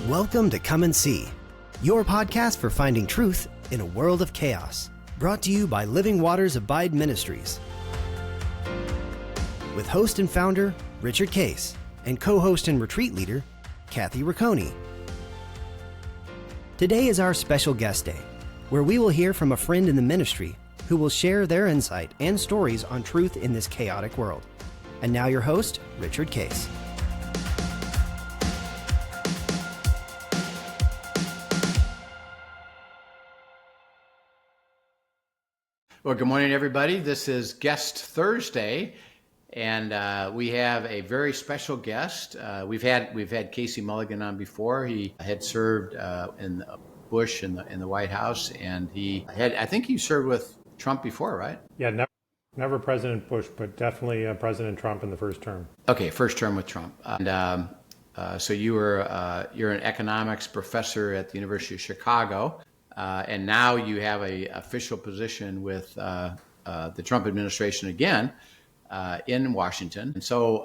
Welcome to Come and See, your podcast for finding truth in a world of chaos. Brought to you by Living Waters Abide Ministries. With host and founder, Richard Case, and co-host and retreat leader, Kathy Ricconi. Today is our special guest day, where we will hear from a friend in the ministry who will share their insight and stories on truth in this chaotic world. And now your host, Richard Case. Well, good morning, everybody. This is Guest Thursday, and we have a very special guest. We've had Casey Mulligan on before. He had served in Bush in the White House, and I think he served with Trump before, right? Yeah, never President Bush, but definitely President Trump in the first term. Okay, first term with Trump. And so you're an economics professor at the University of Chicago. And now you have an official position with the Trump administration again in Washington. And so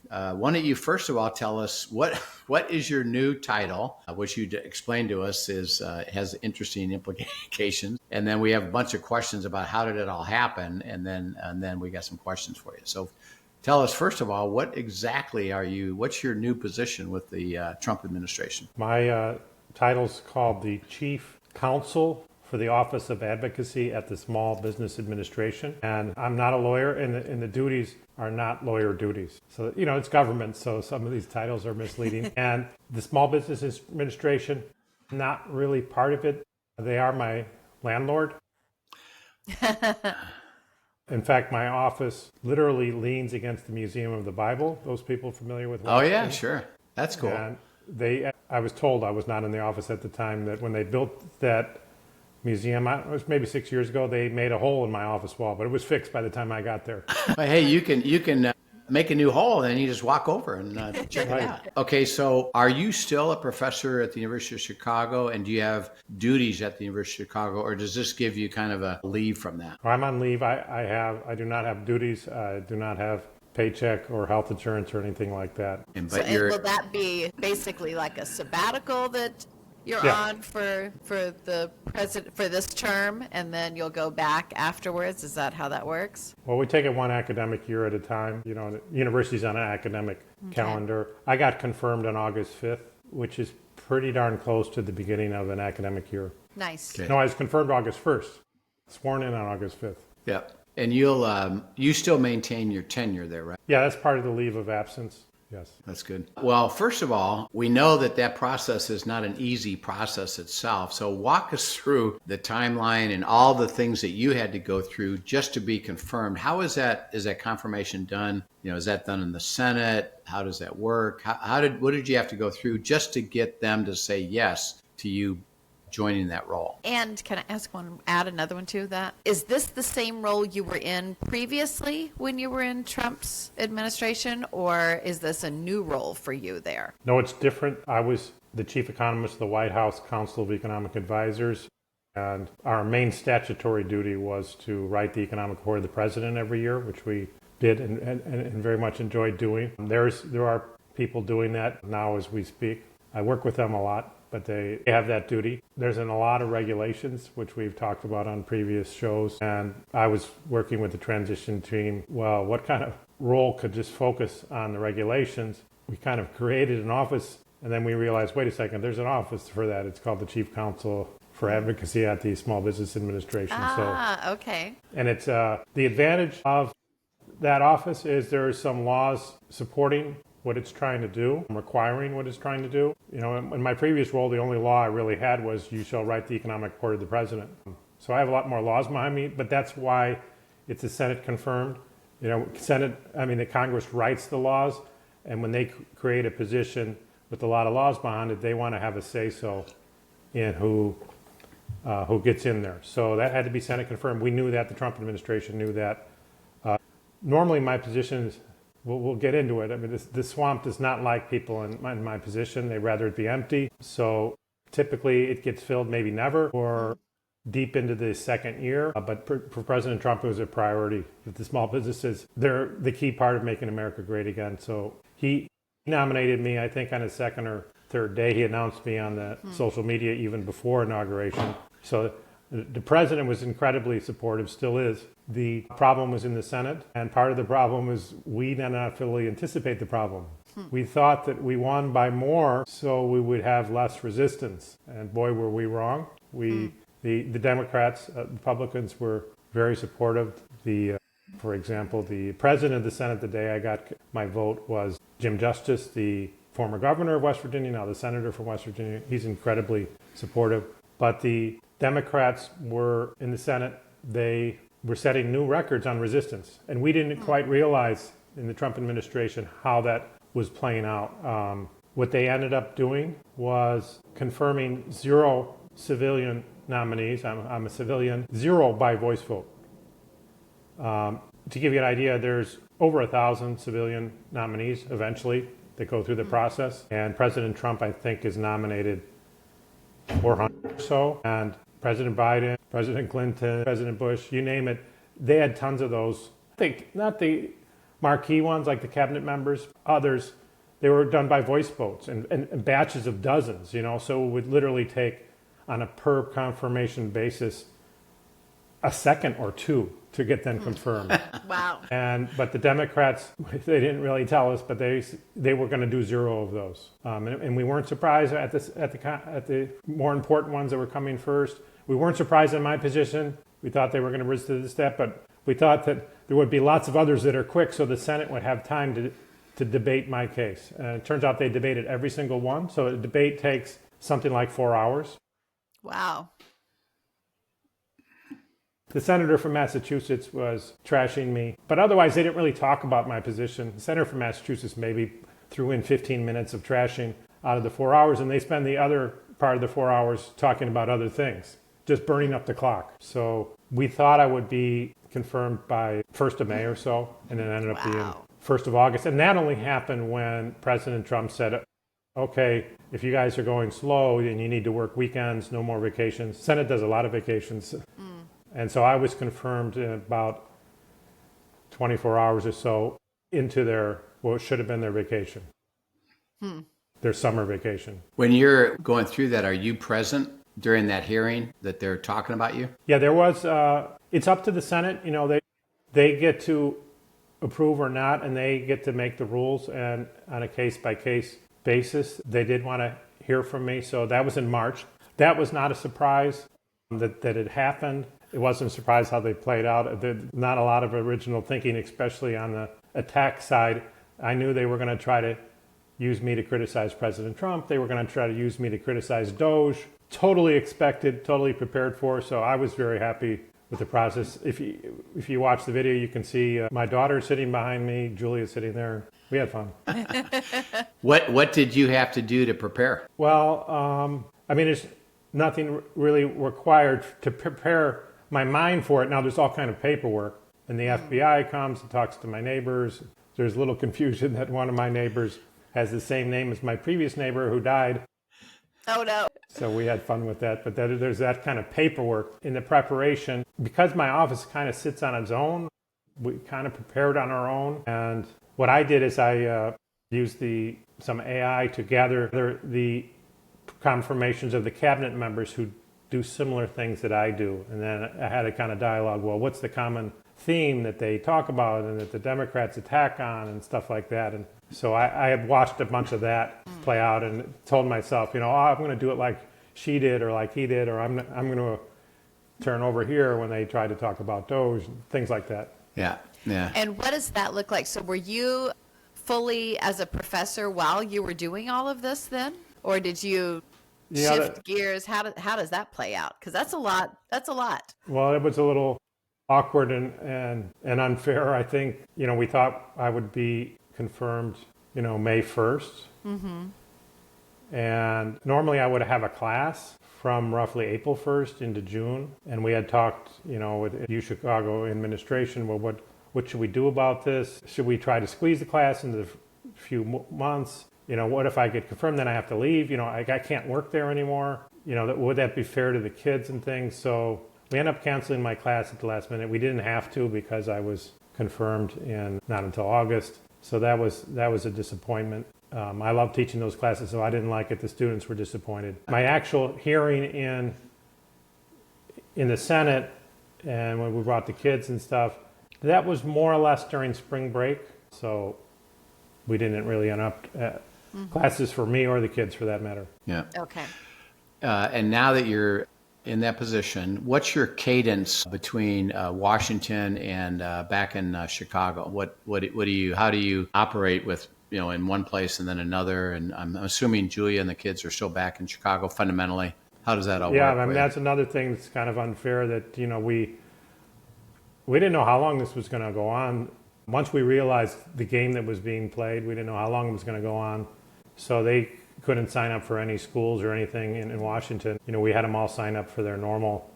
why don't you first of all tell us what is your new title, which you explained to us has interesting implications. And then we have a bunch of questions about how did it all happen, and then we got some questions for you. So tell us first of all, what exactly what's your new position with the Trump administration? My title's called the Chief Counsel for the Office of Advocacy at the Small Business Administration. And I'm not a lawyer, and the duties are not lawyer duties. So, it's government, so some of these titles are misleading. And the Small Business Administration, not really part of it. They are my landlord. In fact, my office literally leans against the Museum of the Bible. Those people familiar with Washington? Oh, yeah, sure. That's cool. And I was told, I was not in the office at the time, that when they built that museum, it was maybe 6 years ago, they made a hole in my office wall, but it was fixed by the time I got there. But hey, you can make a new hole, and you just walk over and check it out. Okay, so are you still a professor at the University of Chicago, and do you have duties at the University of Chicago, or does this give you kind of a leave from that? I'm on leave. I do not have duties. I do not have paycheck or health insurance or anything like that. And will that be basically like a sabbatical that you're on for the president for this term, and then you'll go back afterwards? Is that how that works? Well, we take it one academic year at a time. The university's on an academic calendar. I got confirmed on August 5th, which is pretty darn close to the beginning of an academic year. Nice. Okay. No, I was confirmed August 1st, sworn in on August 5th. Yeah. And you still maintain your tenure there, right? Yeah, that's part of the leave of absence. Yes. That's good. Well, first of all, we know that process is not an easy process itself. So walk us through the timeline and all the things that you had to go through just to be confirmed. How is that confirmation done? Is that done in the Senate? How does that work? What did you have to go through just to get them to say yes to you joining that role? And can I add another one to that? Is this the same role you were in previously when you were in Trump's administration, or is this a new role for you there? No, it's different. I was the chief economist of the White House Council of Economic Advisors, and our main statutory duty was to write the economic report of the president every year, which we did and very much enjoyed doing. There are people doing that now as we speak. I work with them a lot, but they have that duty. There's a lot of regulations, which we've talked about on previous shows, and I was working with the transition team. Well, what kind of role could just focus on the regulations? We kind of created an office, and then we realized, wait a second, there's an office for that. It's called the Chief Counsel for Advocacy at the Small Business Administration. Okay. And it's the advantage of that office is there are some laws supporting what it's trying to do, requiring what it's trying to do. In my previous role, the only law I really had was you shall write the economic report of the president. So I have a lot more laws behind me, but that's why it's a Senate confirmed. The Congress writes the laws, and when they create a position with a lot of laws behind it, they want to have a say-so in who gets in there. So that had to be Senate confirmed. We knew that. The Trump administration knew that. Normally my position is, we'll get into it. The swamp does not like people in my position. They'd rather it be empty. So typically it gets filled, maybe never, or deep into the second year. But for President Trump, it was a priority. The small businesses, they're the key part of making America great again. So he nominated me, I think, on his second or third day. He announced me on the social media even before inauguration. So the president was incredibly supportive, still is. The problem was in the Senate, and part of the problem is we did not fully anticipate the problem. We thought that we won by more, so we would have less resistance. And boy, were we wrong. The Democrats, Republicans were very supportive. For example, the president of the Senate the day I got my vote was Jim Justice, the former governor of West Virginia, now the senator from West Virginia. He's incredibly supportive. But the Democrats were in the Senate, they were setting new records on resistance. And we didn't quite realize in the Trump administration how that was playing out. What they ended up doing was confirming 0 civilian nominees. I'm a civilian, 0 by voice vote. To give you an idea, there's over 1,000 civilian nominees eventually that go through the process. And President Trump, I think, is nominated 400 or so. And President Biden, President Clinton, President Bush, you name it, they had tons of those. I think not the marquee ones like the cabinet members, others, they were done by voice votes and batches of dozens, so it would literally take on a per confirmation basis a second or two to get them confirmed. Wow. But the Democrats, they didn't really tell us, but they were going to do 0 of those. And we weren't surprised at the more important ones that were coming first. We weren't surprised in my position. We thought they were going to rise to the step, but we thought that there would be lots of others that are quick, so the Senate would have time to debate my case. It turns out they debated every single one, so a debate takes something like 4 hours. Wow. The senator from Massachusetts was trashing me, but otherwise they didn't really talk about my position. The senator from Massachusetts maybe threw in 15 minutes of trashing out of the 4 hours, and they spend the other part of the 4 hours talking about other things, just burning up the clock. So we thought I would be confirmed by 1st of May or so, and it ended up being 1st of August. And that only happened when President Trump said, okay, if you guys are going slow, then you need to work weekends, no more vacations. Senate does a lot of vacations. And so I was confirmed in about 24 hours or so into what should have been their vacation, their summer vacation. When you're going through that, are you present during that hearing that they're talking about you? Yeah, there was, it's up to the Senate. They get to approve or not, and they get to make the rules, and on a case-by-case basis. They did want to hear from me, so that was in March. That was not a surprise that it happened. It wasn't a surprise how they played out. Not a lot of original thinking, especially on the attack side. I knew they were going to try to use me to criticize President Trump. They were going to try to use me to criticize Doge. Totally expected, totally prepared for. So I was very happy with the process. If you watch the video, you can see my daughter sitting behind me, Julia's sitting there. We had fun. What did you have to do to prepare? Well, it's nothing really required to prepare my mind for it. Now, there's all kind of paperwork, and the FBI comes and talks to my neighbors. There's a little confusion that one of my neighbors has the same name as my previous neighbor who died. Oh, no. So we had fun with that. But there's that kind of paperwork in the preparation. Because my office kind of sits on its own, we kind of prepared on our own. And what I did is I used some AI to gather the confirmations of the cabinet members who do similar things that I do. And then I had a kind of dialogue, well, what's the common theme that they talk about and that the Democrats attack on and stuff like that. And so I had watched a bunch of that play out and told myself, I'm going to do it like she did or like he did, or I'm going to turn over here when they try to talk about Doge, things like that. Yeah. And what does that look like? So were you fully as a professor while you were doing all of this then? Or did you shift gears? How does that play out? Because that's a lot. Well, it was a little awkward and unfair. I think, we thought I would be confirmed, May 1st. Mm-hmm. And normally I would have a class from roughly April 1st into June. And we had talked, with U Chicago administration, well, what should we do about this? Should we try to squeeze the class into a few months? What if I get confirmed, then I have to leave? I can't work there anymore. Would that be fair to the kids and things? So we ended up canceling my class at the last minute. We didn't have to because I was confirmed not until August. So that was a disappointment. I love teaching those classes, so I didn't like it. The students were disappointed. My actual hearing in the Senate, and when we brought the kids and stuff, that was more or less during spring break. So we didn't really interrupt classes for me or the kids, for that matter. Yeah. Okay. And now that you're in that position, what's your cadence between Washington and back in Chicago? How do you operate with, in one place and then another? And I'm assuming Julia and the kids are still back in Chicago fundamentally. How does that all work? Yeah, I mean, that's another thing that's kind of unfair, that, we didn't know how long this was going to go on. Once we realized the game that was being played, we didn't know how long it was going to go on. So they couldn't sign up for any schools or anything in Washington. We had them all sign up for their normal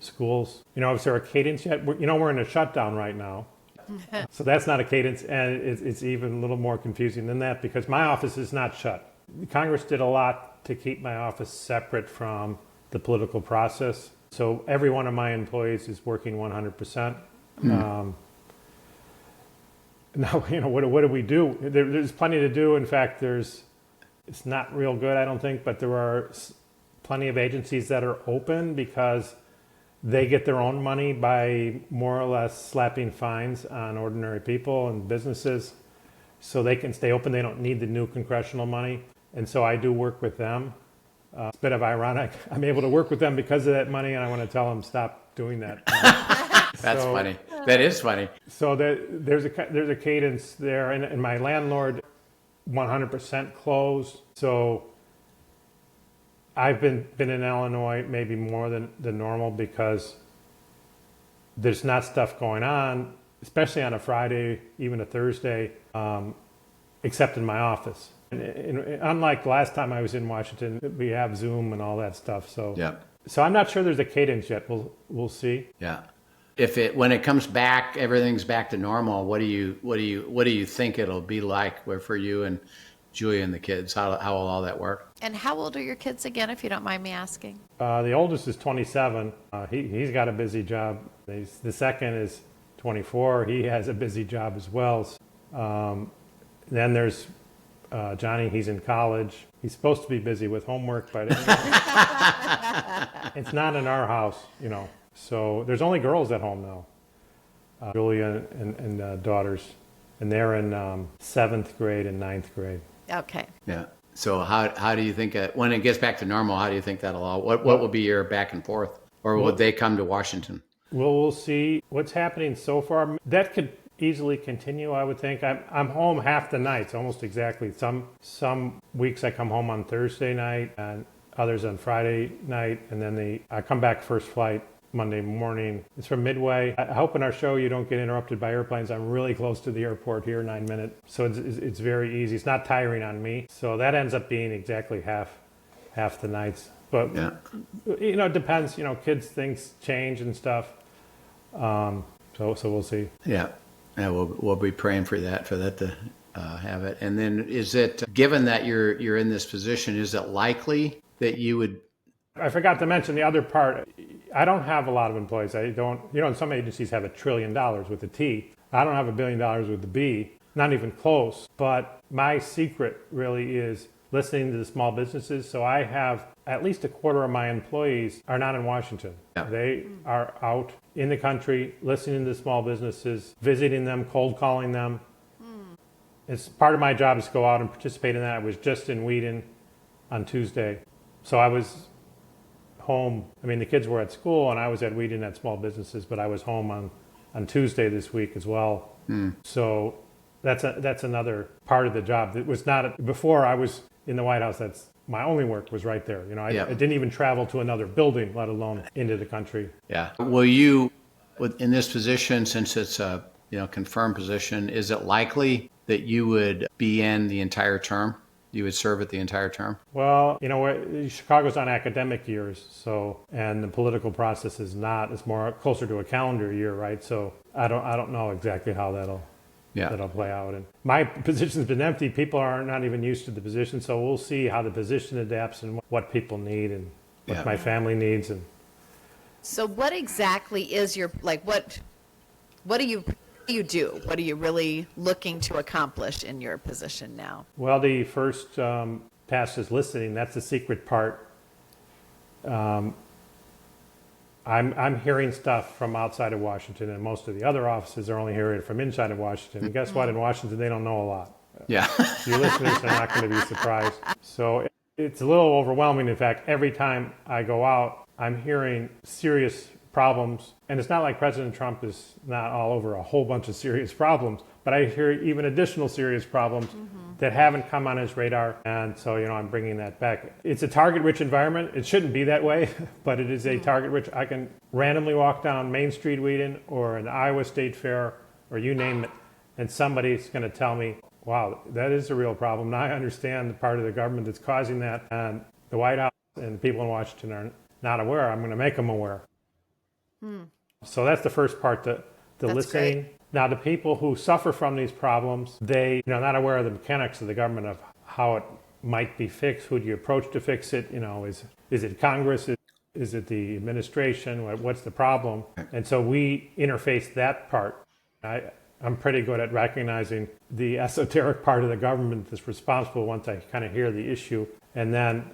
schools. Is there a cadence yet? We're in a shutdown right now. So that's not a cadence, and it's even a little more confusing than that, because my office is not shut. Congress did a lot to keep my office separate from the political process. So every one of my employees is working 100%. Now, what do we do? There's plenty to do. In fact, it's not real good, I don't think, but there are plenty of agencies that are open because they get their own money by more or less slapping fines on ordinary people and businesses, so they can stay open. They don't need the new congressional money. And so I do work with them. It's a bit of ironic. I'm able to work with them because of that money, and I want to tell them stop doing that. That's funny. That is funny. So there's a cadence there, and my landlord 100% closed. So I've been in Illinois maybe more than normal because there's not stuff going on, especially on a Friday, even a Thursday, except in my office. And unlike the last time I was in Washington, we have Zoom and all that stuff. So yeah. So I'm not sure there's a cadence yet. We'll see. Yeah. When it comes back, everything's back to normal. What do you think it'll be like for you and Julia and the kids? How will all that work? And how old are your kids again, if you don't mind me asking? The oldest is 27. He's got a busy job. The second is 24. He has a busy job as well. Then there's Johnny. He's in college. He's supposed to be busy with homework, but it's not in our house, So there's only girls at home now, Julia and daughters, and they're in 7th grade and 9th grade. Okay. Yeah. So how do you think when it gets back to normal? How do you think that'll all? What will be your back and forth, or would they come to Washington? Well, we'll see what's happening so far. That could easily continue, I would think. I'm home half the nights, almost exactly. Some weeks I come home on Thursday night, and others on Friday night, and then I come back first flight Monday morning. It's from Midway. I hope in our show you don't get interrupted by airplanes. I'm really close to the airport here, 9 minutes. So it's very easy. It's not tiring on me. So that ends up being exactly half the nights. But, yeah. It depends. Kids, things change and stuff. So we'll see. Yeah. Yeah, we'll be praying for that to have it. And then is it, given that you're in this position, is it likely that you would... I forgot to mention the other part. I don't have a lot of employees. I don't, some agencies have $1 trillion with a T. I don't have $1 billion with a B, not even close. But my secret really is listening to the small businesses. So I have at least a quarter of my employees are not in Washington. Yeah. They are out in the country, listening to small businesses, visiting them, cold calling them. It's part of my job is to go out and participate in that. I was just in Wheaton on Tuesday. So I was home. I mean, the kids were at school and I was at Wheaton at small businesses, but I was home on Tuesday this week as well. So that's another part of the job. It was not, before I was in the White House, that's my only work was right there. I didn't even travel to another building, let alone into the country. Yeah. Will you, in this position, since it's a confirmed position, is it likely that you would be in the entire term? You would serve it the entire term? Well, Chicago's on academic years, and the political process is not. It's more closer to a calendar year, right? So I don't know exactly how that'll play out. And my position's been empty. People are not even used to the position, so we'll see how the position adapts and what people need and what my family needs. And so, what exactly is your what do you do you do? What are you really looking to accomplish in your position now? Well, the first task is listening. That's the secret part. I'm hearing stuff from outside of Washington, and most of the other offices are only hearing it from inside of Washington. And guess what? In Washington, they don't know a lot. Yeah. Your listeners are not going to be surprised. So it's a little overwhelming. In fact, every time I go out, I'm hearing serious problems. And it's not like President Trump is not all over a whole bunch of serious problems, but I hear even additional serious problems that haven't come on his radar. And so, I'm bringing that back. It's a target-rich environment. It shouldn't be that way, but it is a target-rich. I can randomly walk down Main Street, Wheaton, or an Iowa State Fair, or you name it, and somebody's going to tell me, wow, that is a real problem. Now I understand the part of the government that's causing that, and the White House and people in Washington are not aware. I'm going to make them aware. So that's the first part, the listening. Great. Now, the people who suffer from these problems, they not aware of the mechanics of the government, of how it might be fixed. Who do you approach to fix it? Is it Congress? Is it the administration? What's the problem? And so we interface that part. I'm pretty good at recognizing the esoteric part of the government that's responsible once I kind of hear the issue. And then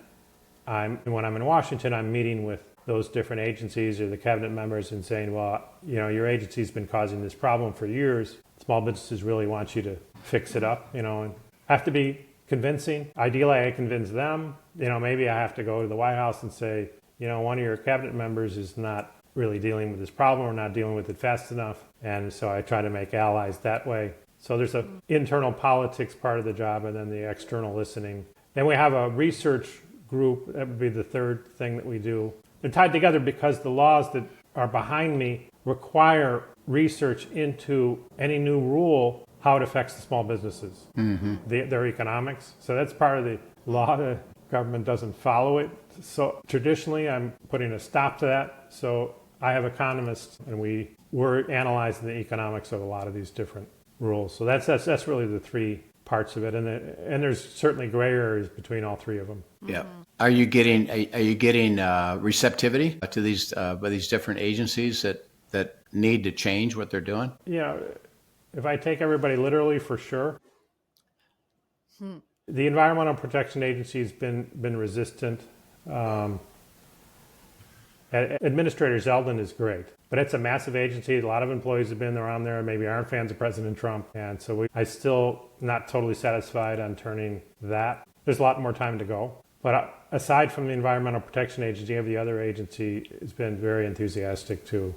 when I'm in Washington, I'm meeting with those different agencies or the cabinet members and saying, well, your agency's been causing this problem for years. Small businesses really want you to fix it up, and I have to be convincing. Ideally, I convince them. Maybe I have to go to the White House and say, one of your cabinet members is not really dealing with this problem or not dealing with it fast enough. And so I try to make allies that way. So there's an internal politics part of the job and then the external listening. Then we have a research group. That would be the third thing that we do. They're tied together because the laws that are behind me require research into any new rule, how it affects the small businesses, their economics. So that's part of the law. The government doesn't follow it. So traditionally, I'm putting a stop to that. So I have economists, and we're analyzing the economics of a lot of these different rules. So that's really the three parts of it, and there's certainly gray areas between all three of them. Yeah. Are you getting receptivity to these by these different agencies that need to change what they're doing? If I take everybody literally, for sure. The Environmental Protection Agency has been resistant. Administrator Zeldin is great, but it's a massive agency. A lot of employees have been around there, maybe aren't fans of President Trump, and so I'm still not totally satisfied on turning that. There's a lot more time to go. But aside from the Environmental Protection Agency, every other agency has been very enthusiastic to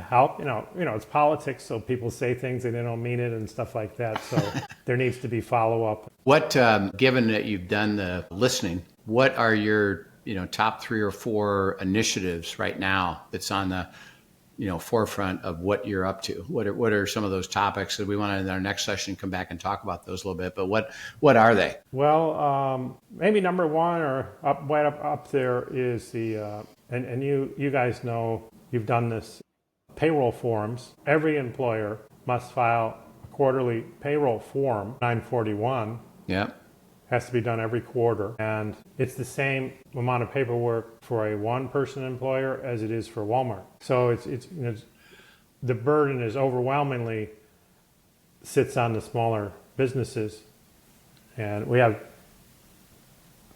help. It's politics, so people say things and they don't mean it and stuff like that. So there needs to be follow-up. What, given that you've done the listening, what are your top 3 or 4 initiatives right now that's on the forefront of what you're up to? What are some of those topics that we want to, in our next session, come back and talk about those a little bit, but what are they? Well, maybe number one or right up there is the, and you guys know, you've done this, payroll forms. Every employer must file a quarterly payroll form, 941. Yeah. Has to be done every quarter, and it's the same amount of paperwork for a one-person employer as it is for Walmart. So it's the burden is overwhelmingly sits on the smaller businesses, and we have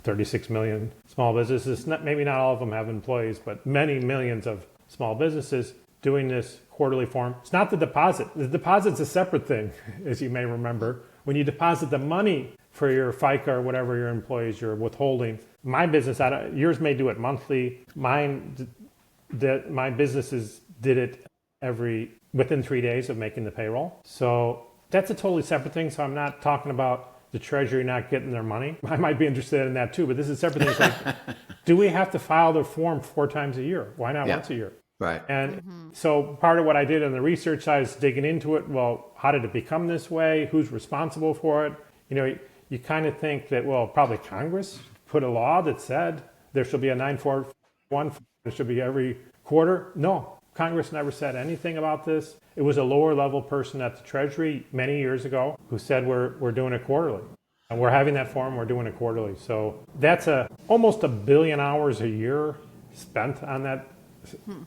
36 million small businesses. Maybe not all of them have employees, but many millions of small businesses doing this quarterly form. It's not the deposit. The deposit's a separate thing, as you may remember. When you deposit the money for your FICA or whatever your employees you're withholding. My business, yours may do it monthly. My businesses did it within 3 days of making the payroll. So that's a totally separate thing. So I'm not talking about the Treasury not getting their money. I might be interested in that too, but this is separate things. Like, do we have to file the form 4 times a year? Why not once a year? Right. And so part of what I did on the research side is digging into it. Well, how did it become this way? Who's responsible for it? You kind of think that, well, probably Congress put a law that said there should be a 941, it should be every quarter. No, Congress never said anything about this. It was a lower level person at the Treasury many years ago who said we're doing it quarterly. And we're having that form, we're doing it quarterly. So that's almost 1 billion hours a year spent on that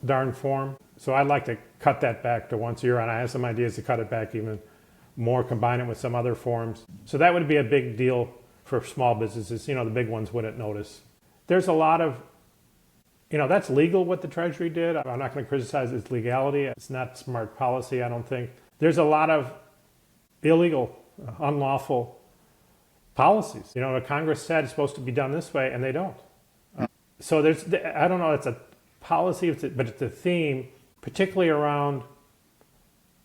darn form. So I'd like to cut that back to once a year, and I have some ideas to cut it back even more, combine it with some other forms. So that would be a big deal for small businesses. The big ones wouldn't notice. There's a lot of, that's legal what the Treasury did. I'm not going to criticize its legality. It's not smart policy, I don't think. There's a lot of illegal, unlawful policies. The Congress said it's supposed to be done this way, and they don't. So I don't know, it's a policy, but it's a theme, particularly around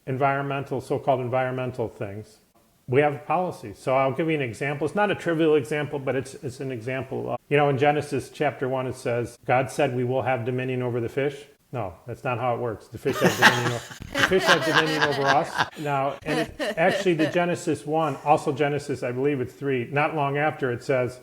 so-called environmental things. We have policies. So I'll give you an example. It's not a trivial example, but it's an example. In Genesis chapter 1, it says, God said we will have dominion over the fish. No, that's not how it works. The fish have dominion over us. Now, and actually the Genesis 1, also Genesis, I believe it's 3, not long after it says,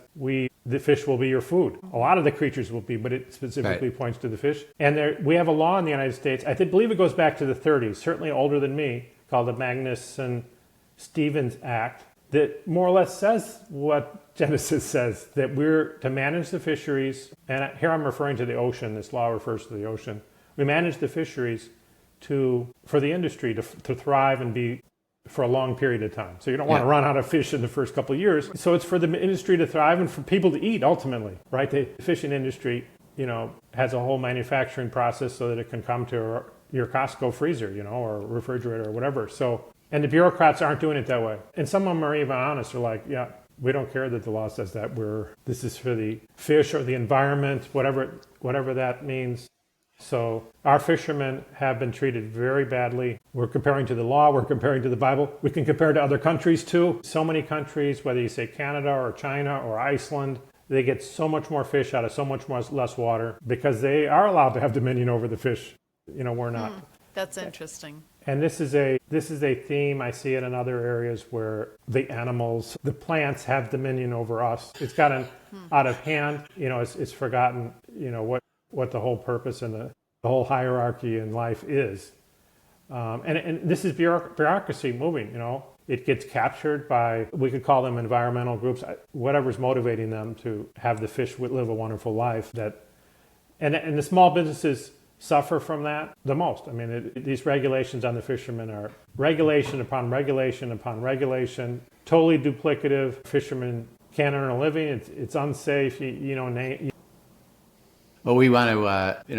the fish will be your food. A lot of the creatures will be, but it specifically points to the fish. And we have a law in the United States, I believe it goes back to the 30s, certainly older than me, called the Magnuson-Stevens Act, that more or less says what Genesis says, that we're to manage the fisheries, and here I'm referring to the ocean, this law refers to the ocean. We manage the fisheries for the industry to thrive and be for a long period of time. So you don't want to run out of fish in the first couple of years. So it's for the industry to thrive and for people to eat ultimately, right? The fishing industry, has a whole manufacturing process so that it can come to your Costco freezer, or refrigerator or whatever. So, and the bureaucrats aren't doing it that way. And some of them are even honest. They're like, yeah, we don't care that the law says that this is for the fish or the environment, whatever that means. So our fishermen have been treated very badly. We're comparing to the law, we're comparing to the Bible. We can compare to other countries too. So many countries, whether you say Canada or China or Iceland, they get so much more fish out of so much more less water because they are allowed to have dominion over the fish. We're not. That's interesting. And this is a theme. I see it in other areas where the animals, the plants have dominion over us. It's gotten out of hand. It's forgotten, what the whole purpose and the whole hierarchy in life is. And this is bureaucracy moving, It gets captured by, we could call them environmental groups, whatever's motivating them to have the fish live a wonderful life. And the small businesses suffer from that the most. I mean, these regulations on the fishermen are regulation upon regulation upon regulation, totally duplicative. Fishermen can't earn a living. It's unsafe, Well, we want to,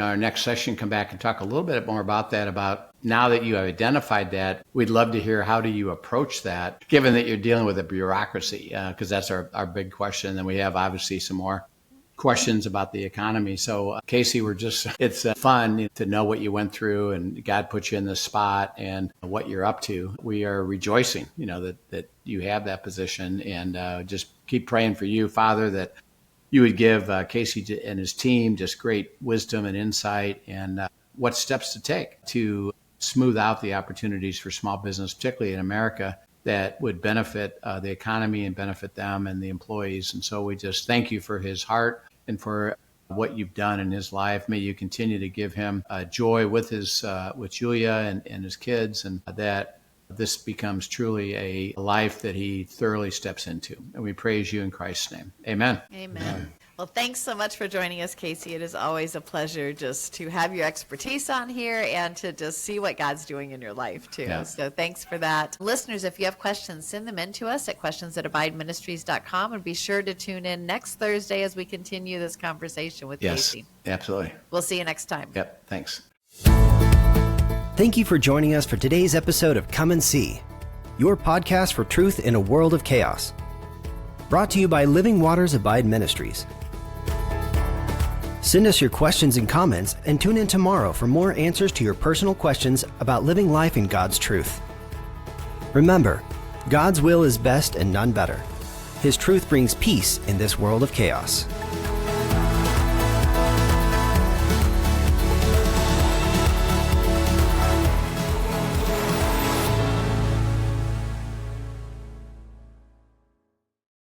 our next session, come back and talk a little bit more about that, about now that you have identified that, we'd love to hear how do you approach that, given that you're dealing with a bureaucracy, because that's our big question. And then we have obviously some more questions about the economy. So Casey, it's fun to know what you went through and God put you in this spot and what you're up to. We are rejoicing, that you have that position, and just keep praying for you, Father, that you would give Casey and his team just great wisdom and insight and what steps to take to smooth out the opportunities for small business, particularly in America, that would benefit the economy and benefit them and the employees. And so we just thank you for his heart and for what you've done in his life. May you continue to give him joy with Julia and his kids, and that this becomes truly a life that he thoroughly steps into. And we praise you in Christ's name. Amen. Amen. Well, thanks so much for joining us, Casey. It is always a pleasure just to have your expertise on here and to just see what God's doing in your life, too. Yeah. So thanks for that. Listeners, if you have questions, send them in to us at questions@abideministries.com, and be sure to tune in next Thursday as we continue this conversation with Casey. Yes, absolutely. We'll see you next time. Yep, thanks. Thank you for joining us for today's episode of Come and See, your podcast for truth in a world of chaos. Brought to you by Living Waters Abide Ministries. Send us your questions and comments, and tune in tomorrow for more answers to your personal questions about living life in God's truth. Remember, God's will is best and none better. His truth brings peace in this world of chaos.